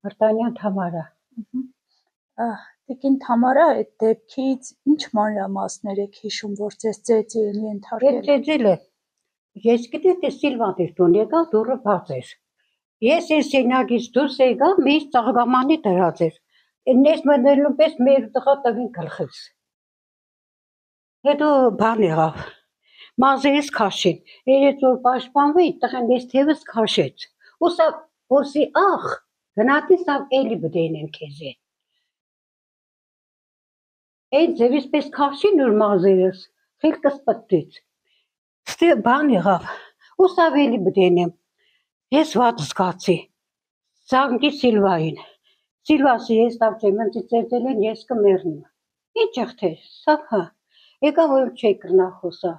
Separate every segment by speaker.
Speaker 1: Վարդանյան Թամարա։
Speaker 2: Տիկին Թամարա, այդ դեպքից ինչ մանրամասներ եք հիշում, որ ձեզ ծեծի են ենթարկել։
Speaker 1: Ծեծել է։ Ես գիտեմ, թե Սիլվան էր տուն եկավ, դուռը բաց էր։ Ես այս սենյակից դուրս եկա, մեծ ծաղկամանի դրած էր։ Ներս մտնելու պես մեր տղա տվին գլխից։ Հետո բան եղավ։ Մազերս քաշին։ Երեք օր պաշտպանվի, տղեն ես թևս քաշեց։ Ու սա որսի ախ, գնացի սա էլի բդենեն քեզի։ Այդ ձևից պես քաշին որ մազերս, խելքս պտտից։ Ստե բան եղավ։ Ու սա էլի բդենեմ։ Ես վատ զգացի։ Զանգի Սիլվային։ Սիլվասի ես տավ չեմ, ընձի ծեծել են, ես կմեռնեմ։ Ինչ եղթեր, սա հա։ Եկա որ չի կրնա խոսա։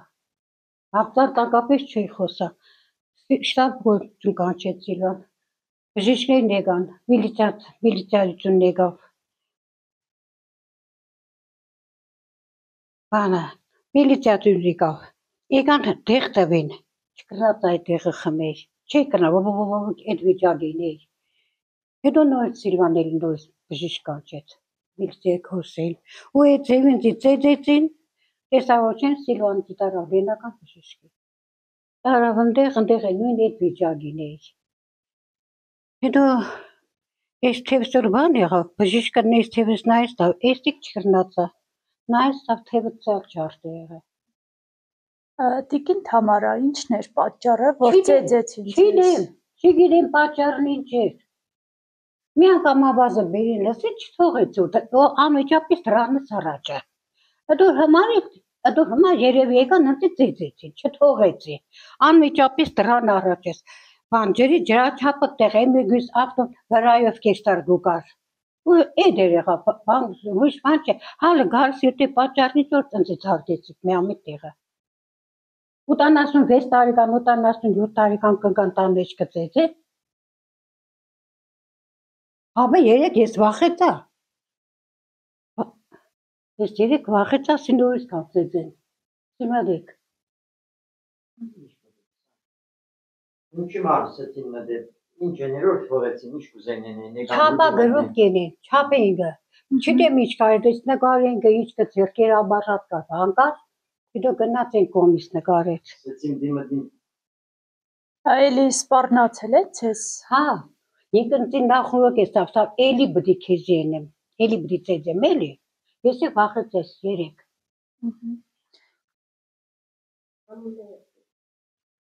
Speaker 1: Հապտար տակապես չի խոսա։ Շտապ գործում կանչեց Սիլվան։ Բժիշկներն եկան, միլիցիայությունն եկավ։ Բանը, միլիցիայություն եկավ։ Եկան տեղ տվին, չկրնաց այդ տեղը խմեր, չի կրնա, այդ վիճակին էի։ Հետո նոր Սիլվան էլ նոր բժիշկ կանչեց, միլիցիա քոսել, ու այդ ձևին ծեծեցին, տեսավոր չեն Սիլվան դիտարավ լենական բժիշկի։ Տարավ ընդեղ է նույն այդ վիճակին էի։ Հետո ես թևս որ բան եղավ, բժիշկը նես թևս նայեց, էստիկ չկրնացա, նայեց թևը ծալ չարդ է եղել։
Speaker 2: Տիկին Թամարա, ինչն էր պատճառը, որ ծեծեցին
Speaker 1: ձեզ։ Չգիտեմ պատճառն ինչ էր։ Մի անգամ ավազը բերին լսի չթողեց ու անմիջապես դրանից առաջը։ Հետո հիմա երևի եկան ընդ ծեծեցին, չթողեցի։ Անմիջապես դրան առաջ ես։ Բան ջրի ջրաչափը տեղ է միգույս ավտո վրայով կեստար գուկար։ Ու էդ էր եղավ, բան ոչ բան չէ, հալը գարս յետի պատճառնից որ ծնցից հարտեցիք մի ամիտ տեղը։ 86 տարեկան, 87 տարեկան կգան տան մեջ կծեծե։ Համը երեք ես վախեցա։ Ես երեք վախեցա սինորից կացեծեն։ Սիմադեք։
Speaker 3: Ինչի մարսեցին մդեպ, ինչ եներոր թողեցին, ինչ կուզենեն են։
Speaker 1: Չապա գրուպ կենեն, չապ էինգը։ Չիտեմ ինչ կար, դες նկարենգը ինչ կծեր, կերաբարատ կար, հանկար, հետո գնաց են կոմիս նկարեց։
Speaker 3: Սեցին դիմդին։
Speaker 2: Էլի սպառնացել է ձեզ։
Speaker 1: Հա, ինքնին նախորոք ես տավտավ, էլի բդի քեզ ենեմ, էլի բդի ծեծեմ, էլի։ Ես է վախեցես երեք։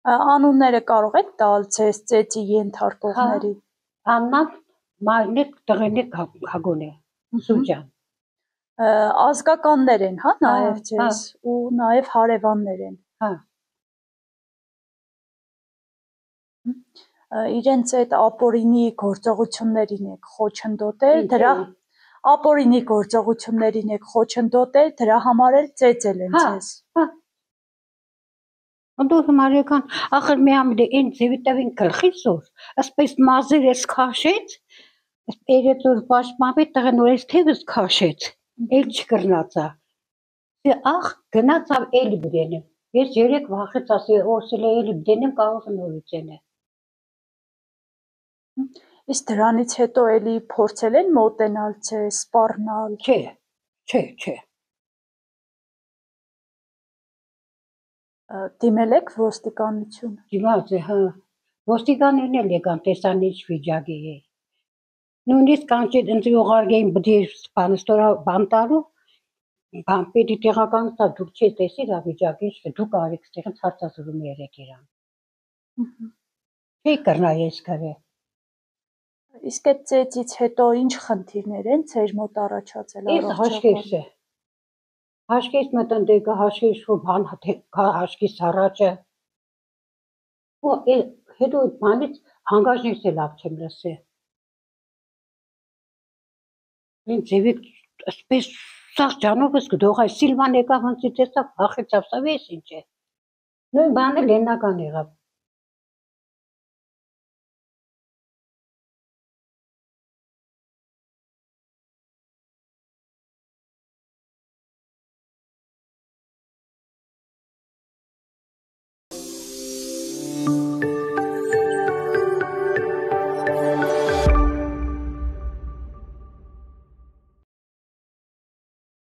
Speaker 2: Անունները կարող եք տալ ձեզ ծեծի ենթարկողների։
Speaker 1: Աննա Մարնիկ տղենիկ Հագոն է, Սուջան։
Speaker 2: Ազգականներ են, հա, նաև ձեզ ու նաև հարևաններ են։
Speaker 1: Հա։
Speaker 2: Իրենց այդ ապօրինի գործողություններին եք խոչընդոտել, ապօրինի գործողություններին եք խոչընդոտել, դրա համար էլ ծեծել են ձեզ։
Speaker 1: Հա։ Անդու համար եկան, ախր մի ամիդ են ձևի տվին գլխից որ, ասպես մազեր ես քաշեց, երեց որ պաշտպանվի տղեն որ ես թևս քաշեց, էլ չկրնացա։ Ախ, գնացավ էլի բդենեմ, ես երեք վախեց ասի, որսել է էլի բդենեմ կարող նորից են է։
Speaker 2: Իսկ դրանից հետո էլի փորձել են մոտենալ ձեզ, սպառնալ։
Speaker 1: Չէ։
Speaker 2: Դիմել եք ոստիկանություն։
Speaker 1: Դիմաց է, հա, ոստիկանին էլ եկան տեսան ինչ վիճակի է։ Նույնիսկ կանչեց ընձի ուղարգեին բդի սպանստորա բան տալու, բան պետի տեղականստա դուք չես տեսիր ավիճակի ինչ դուք արեք ստեղից հարցասուրում երեք իրան։ Չի կրնա ես կրե։
Speaker 2: Իսկ այդ ծեծից հետո ինչ խնդիրներ են ձեր մոտ առաջացել
Speaker 1: առողջական։ Հաշկես մտնտեկը, հաշկես ու բան հաշկես առաջը։ Ու հետո բանից հանգաժնից է լավ չեմ լսե։ Ինձ ձևիկ ասպես սաղ ճանովս գդող այ Սիլվան եկավ հնցի տեսավ, հախեցավ սավ ես ինչ է։ Նույն բանը լենական եղավ։